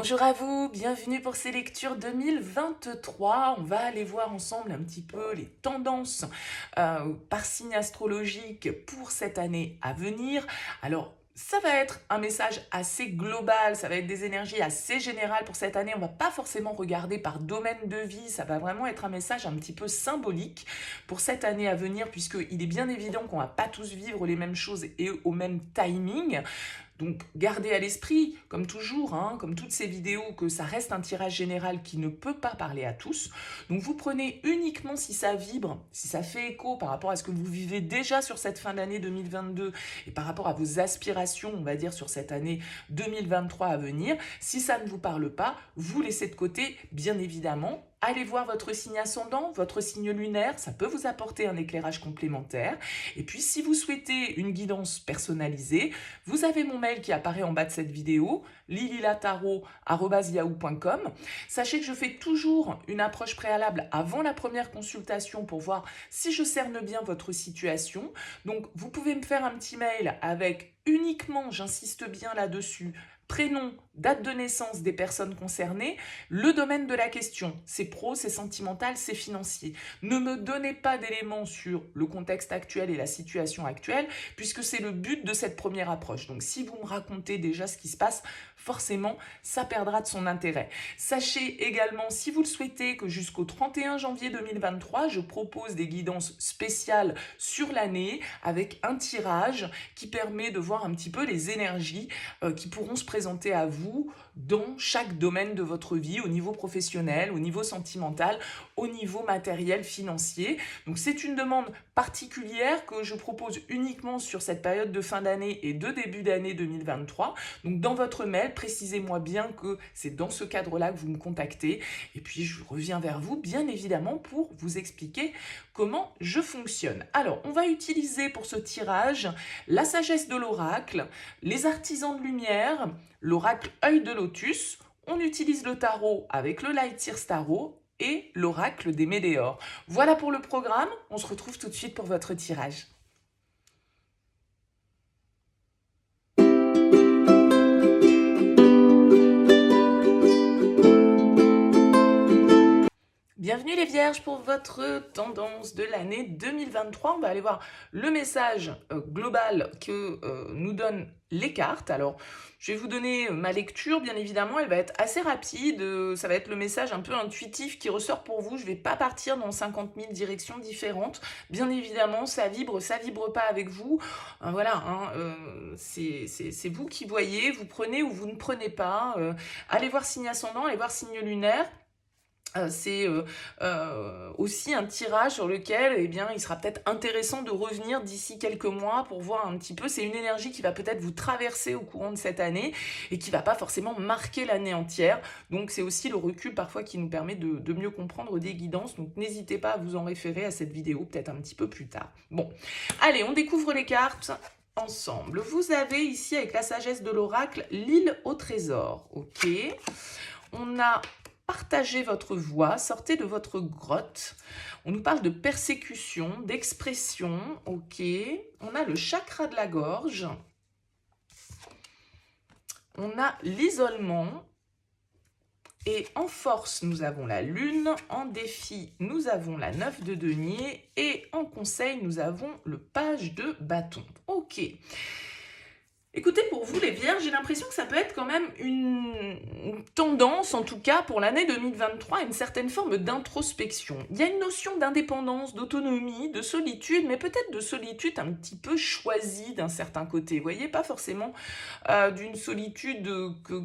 Bonjour à vous, bienvenue pour ces lectures 2023. On va aller voir ensemble un petit peu les tendances par signe astrologique pour cette année à venir. Alors, ça va être un message assez global, ça va être des énergies assez générales pour cette année. On ne va pas forcément regarder par domaine de vie, ça va vraiment être un message un petit peu symbolique pour cette année à venir, puisqu'il est bien évident qu'on ne va pas tous vivre les mêmes choses et au même timing. Donc gardez à l'esprit, comme toujours, comme toutes ces vidéos, que ça reste un tirage général qui ne peut pas parler à tous. Donc vous prenez uniquement si ça vibre, si ça fait écho par rapport à ce que vous vivez déjà sur cette fin d'année 2022 et par rapport à vos aspirations, on va dire, sur cette année 2023 à venir. Si ça ne vous parle pas, vous laissez de côté, bien évidemment. Allez voir votre signe ascendant, votre signe lunaire, ça peut vous apporter un éclairage complémentaire. Et puis si vous souhaitez une guidance personnalisée, vous avez mon mail qui apparaît en bas de cette vidéo, lililataro@yahoo.com. Sachez que je fais toujours une approche préalable avant la première consultation pour voir si je cerne bien votre situation. Donc vous pouvez me faire un petit mail avec uniquement, j'insiste bien là-dessus, prénom, date de naissance des personnes concernées, le domaine de la question, c'est pro, c'est sentimental, c'est financier. Ne me donnez pas d'éléments sur le contexte actuel et la situation actuelle, puisque c'est le but de cette première approche. Donc si vous me racontez déjà ce qui se passe, forcément, ça perdra de son intérêt. Sachez également, si vous le souhaitez, que jusqu'au 31 janvier 2023, je propose des guidances spéciales sur l'année avec un tirage qui permet de voir un petit peu les énergies qui pourront se présenter à vous dans chaque domaine de votre vie, au niveau professionnel, au niveau sentimental, au niveau matériel, financier. Donc c'est une demande particulière que je propose uniquement sur cette période de fin d'année et de début d'année 2023. Donc dans votre mail, précisez-moi bien que c'est dans ce cadre-là que vous me contactez. Et puis je reviens vers vous, bien évidemment, pour vous expliquer comment je fonctionne. Alors, on va utiliser pour ce tirage la sagesse de l'oracle, les artisans de lumière, l'oracle œil de lotus. On utilise le tarot avec le Light Years Tarot et l'oracle des Médéors. Voilà pour le programme, on se retrouve tout de suite pour votre tirage. Bienvenue les Vierges pour votre tendance de l'année 2023. On va aller voir le message global que nous donnent les cartes. Alors, je vais vous donner ma lecture, bien évidemment, elle va être assez rapide. Ça va être le message un peu intuitif qui ressort pour vous. Je ne vais pas partir dans 50 000 directions différentes. Bien évidemment, ça vibre pas avec vous. Voilà, c'est vous qui voyez, vous prenez ou vous ne prenez pas. Allez voir signe ascendant, allez voir signe lunaire. C'est aussi un tirage sur lequel il sera peut-être intéressant de revenir d'ici quelques mois pour voir un petit peu. C'est une énergie qui va peut-être vous traverser au courant de cette année et qui ne va pas forcément marquer l'année entière. Donc c'est aussi le recul parfois qui nous permet de mieux comprendre des guidances. Donc n'hésitez pas à vous en référer à cette vidéo peut-être un petit peu plus tard. Bon, allez, on découvre les cartes ensemble. Vous avez ici avec la sagesse de l'oracle l'île au trésor. Ok, on a partagez votre voix, sortez de votre grotte. On nous parle de persécution, d'expression, ok. On a le chakra de la gorge. On a l'isolement. Et en force, nous avons la lune. En défi, nous avons la 9 de denier. Et en conseil, nous avons le page de bâton. Ok. Écoutez, pour vous les Vierges, j'ai l'impression que ça peut être quand même une tendance, en tout cas pour l'année 2023, une certaine forme d'introspection. Il y a une notion d'indépendance, d'autonomie, de solitude, mais peut-être de solitude un petit peu choisie d'un certain côté. Vous voyez, pas forcément d'une solitude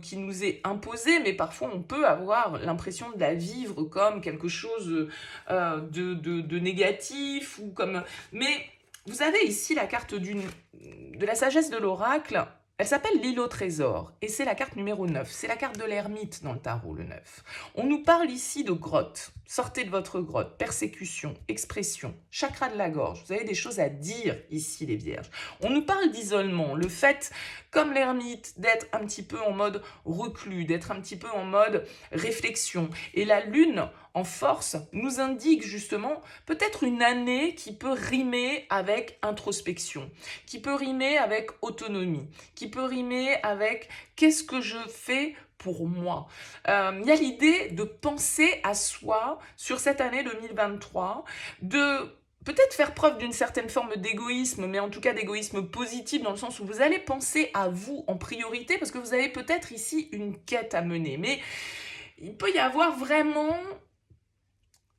qui nous est imposée, mais parfois on peut avoir l'impression de la vivre comme quelque chose de négatif, ou comme... Mais vous avez ici la carte de la sagesse de l'oracle. Elle s'appelle l'île au trésor et c'est la carte numéro 9. C'est la carte de l'ermite dans le tarot, le 9. On nous parle ici de grotte. Sortez de votre grotte. Persécution, expression, chakra de la gorge. Vous avez des choses à dire ici, les Vierges. On nous parle d'isolement. Le fait, comme l'ermite, d'être un petit peu en mode reclus, d'être un petit peu en mode réflexion. Et la lune, en force, nous indique justement peut-être une année qui peut rimer avec introspection, qui peut rimer avec autonomie, qui peut rimer avec qu'est-ce que je fais pour moi? Il y a l'idée de penser à soi sur cette année 2023, de peut-être faire preuve d'une certaine forme d'égoïsme, mais en tout cas d'égoïsme positif, dans le sens où vous allez penser à vous en priorité, parce que vous avez peut-être ici une quête à mener. Mais il peut y avoir vraiment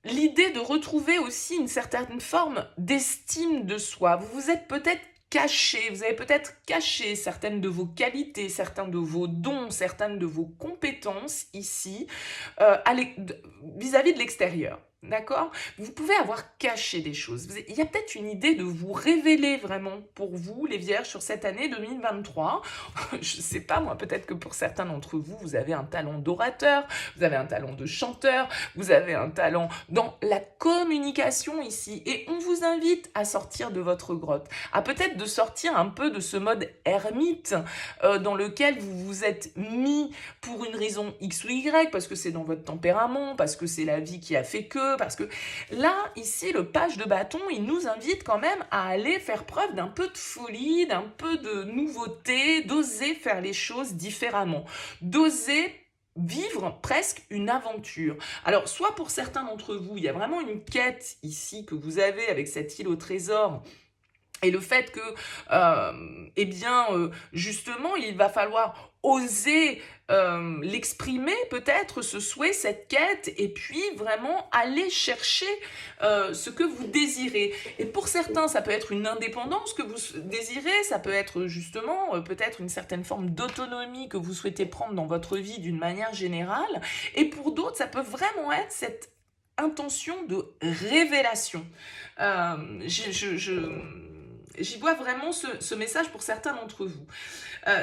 l'idée de retrouver aussi une certaine forme d'estime de soi. Vous vous êtes peut-être caché, vous avez peut-être caché certaines de vos qualités, certains de vos dons, certaines de vos compétences ici, vis-à-vis de l'extérieur. D'accord? Vous pouvez avoir caché des choses. Il y a peut-être une idée de vous révéler vraiment pour vous, les Vierges, sur cette année 2023. Je ne sais pas, moi, peut-être que pour certains d'entre vous, vous avez un talent d'orateur, vous avez un talent de chanteur, vous avez un talent dans la communication ici. Et on vous invite à sortir de votre grotte, à peut-être de sortir un peu de ce mode ermite dans lequel vous vous êtes mis pour une raison X ou Y, parce que c'est dans votre tempérament, parce que c'est la vie qui a fait que, parce que là, ici, le page de bâton, il nous invite quand même à aller faire preuve d'un peu de folie, d'un peu de nouveauté, d'oser faire les choses différemment, d'oser vivre presque une aventure. Alors, soit pour certains d'entre vous, il y a vraiment une quête ici que vous avez avec cette île au trésor, et le fait que, justement, il va falloir oser l'exprimer, peut-être, ce souhait, cette quête, et puis vraiment aller chercher ce que vous désirez. Et pour certains, ça peut être une indépendance que vous désirez, ça peut être justement peut-être une certaine forme d'autonomie que vous souhaitez prendre dans votre vie d'une manière générale. Et pour d'autres, ça peut vraiment être cette intention de révélation. J'y vois vraiment ce message pour certains d'entre vous.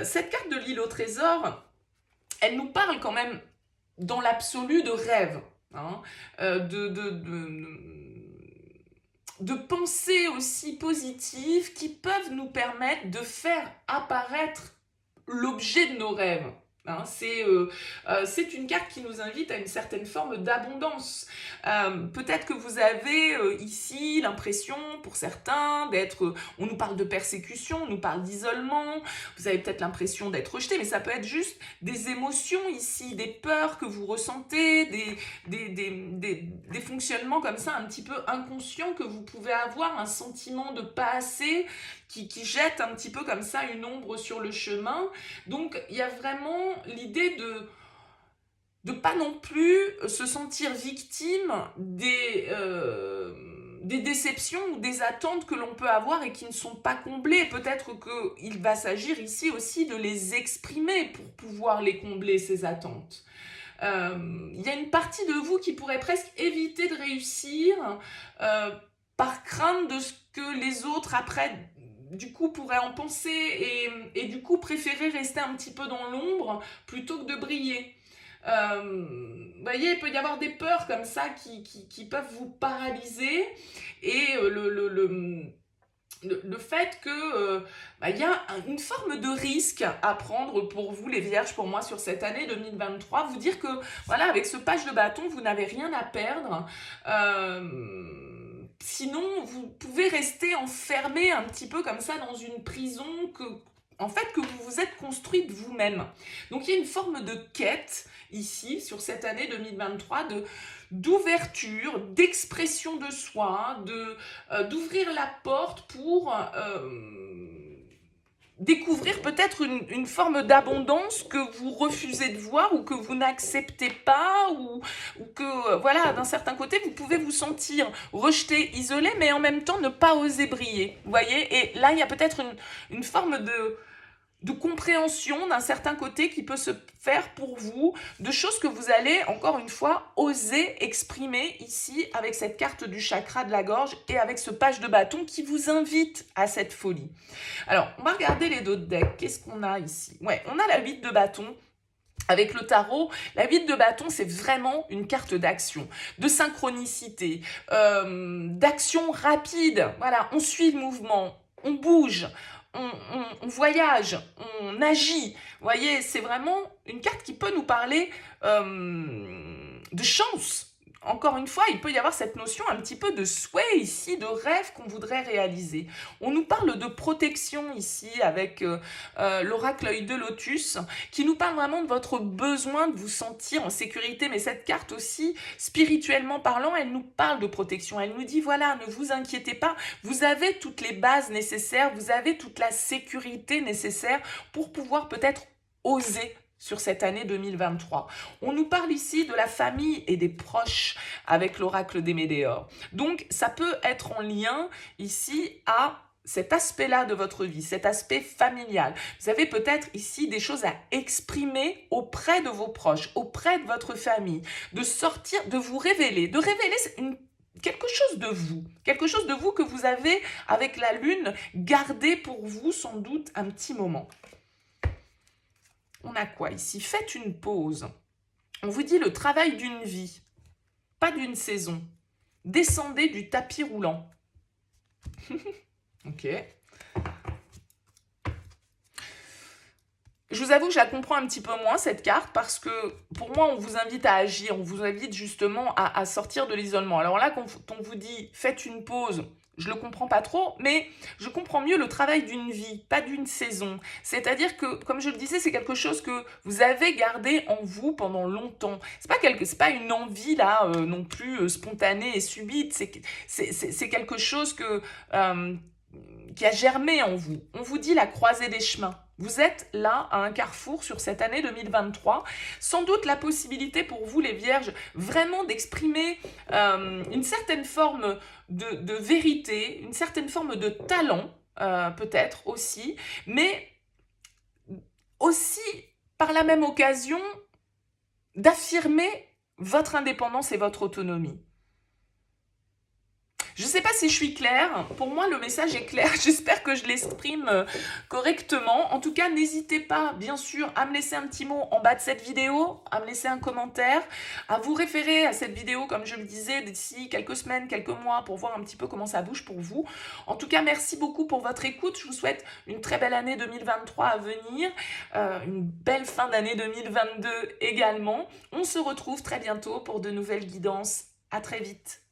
Cette carte de l'île au trésor, elle nous parle quand même dans l'absolu de rêve, hein, de pensées aussi positives qui peuvent nous permettre de faire apparaître l'objet de nos rêves. Hein, c'est une carte qui nous invite à une certaine forme d'abondance. Peut-être que vous avez ici l'impression, pour certains, d'être... on nous parle de persécution, on nous parle d'isolement, vous avez peut-être l'impression d'être rejeté, mais ça peut être juste des émotions ici, des peurs que vous ressentez, des fonctionnements comme ça un petit peu inconscients que vous pouvez avoir, un sentiment de pas assez qui jette un petit peu comme ça une ombre sur le chemin. Donc il y a vraiment l'idée de pas non plus se sentir victime des déceptions ou des attentes que l'on peut avoir et qui ne sont pas comblées. Peut-être qu'il va s'agir ici aussi de les exprimer pour pouvoir les combler, ces attentes. Il y a une partie de vous qui pourrait presque éviter de réussir par crainte de ce que les autres après du coup pourraient en penser et du coup préférer rester un petit peu dans l'ombre plutôt que de briller. Vous voyez, il peut y avoir des peurs comme ça qui peuvent vous paralyser et le fait que y a une forme de risque à prendre pour vous les Vierges, pour moi sur cette année 2023, vous dire que voilà, avec ce page de bâton vous n'avez rien à perdre, sinon vous pouvez rester enfermé un petit peu comme ça dans une prison que vous vous êtes construite vous-même. Donc il y a une forme de quête ici sur cette année 2023 d'ouverture, d'expression de soi, d'ouvrir la porte pour découvrir peut-être une forme d'abondance que vous refusez de voir ou que vous n'acceptez pas ou que, voilà, d'un certain côté, vous pouvez vous sentir rejeté, isolé, mais en même temps ne pas oser briller. Vous voyez? Et là, il y a peut-être une forme de compréhension d'un certain côté qui peut se faire pour vous, de choses que vous allez, encore une fois, oser exprimer ici avec cette carte du chakra de la gorge et avec ce page de bâton qui vous invite à cette folie. Alors, on va regarder les deux decks. Qu'est-ce qu'on a ici? Ouais, on a la 8 de bâton. Avec le tarot, la 8 de bâton, c'est vraiment une carte d'action, de synchronicité, d'action rapide. Voilà, on suit le mouvement, on bouge, on voyage, on agit. Vous voyez, c'est vraiment une carte qui peut nous parler de chance. encore une fois, il peut y avoir cette notion un petit peu de souhait ici, de rêve qu'on voudrait réaliser. On nous parle de protection ici avec l'oracle œil de lotus, qui nous parle vraiment de votre besoin de vous sentir en sécurité. Mais cette carte aussi, spirituellement parlant, elle nous parle de protection. Elle nous dit, voilà, ne vous inquiétez pas, vous avez toutes les bases nécessaires, vous avez toute la sécurité nécessaire pour pouvoir peut-être oser sur cette année 2023. On nous parle ici de la famille et des proches avec l'oracle des Médéors. Donc, ça peut être en lien ici à cet aspect-là de votre vie, cet aspect familial. Vous avez peut-être ici des choses à exprimer auprès de vos proches, auprès de votre famille, de sortir, de vous révéler, quelque chose de vous que vous avez avec la lune gardé pour vous sans doute un petit moment. On a quoi ici? Faites une pause. On vous dit le travail d'une vie, pas d'une saison. Descendez du tapis roulant. Ok. Je vous avoue que je la comprends un petit peu moins, cette carte, parce que pour moi, on vous invite à agir, on vous invite justement à sortir de l'isolement. Alors là, quand on vous dit « faites une pause », je le comprends pas trop, mais je comprends mieux le travail d'une vie, pas d'une saison. C'est-à-dire que, comme je le disais, c'est quelque chose que vous avez gardé en vous pendant longtemps. C'est pas une envie là non plus spontanée et subite. C'est quelque chose qui a germé en vous. On vous dit la croisée des chemins. Vous êtes là à un carrefour sur cette année 2023. Sans doute la possibilité pour vous, les vierges, vraiment d'exprimer une certaine forme de vérité, une certaine forme de talent, peut-être aussi, mais aussi, par la même occasion, d'affirmer votre indépendance et votre autonomie. Je ne sais pas si je suis claire. Pour moi, le message est clair. J'espère que je l'exprime correctement. En tout cas, n'hésitez pas, bien sûr, à me laisser un petit mot en bas de cette vidéo, à me laisser un commentaire, à vous référer à cette vidéo, comme je le disais, d'ici quelques semaines, quelques mois, pour voir un petit peu comment ça bouge pour vous. En tout cas, merci beaucoup pour votre écoute. Je vous souhaite une très belle année 2023 à venir, une belle fin d'année 2022 également. On se retrouve très bientôt pour de nouvelles guidances. À très vite.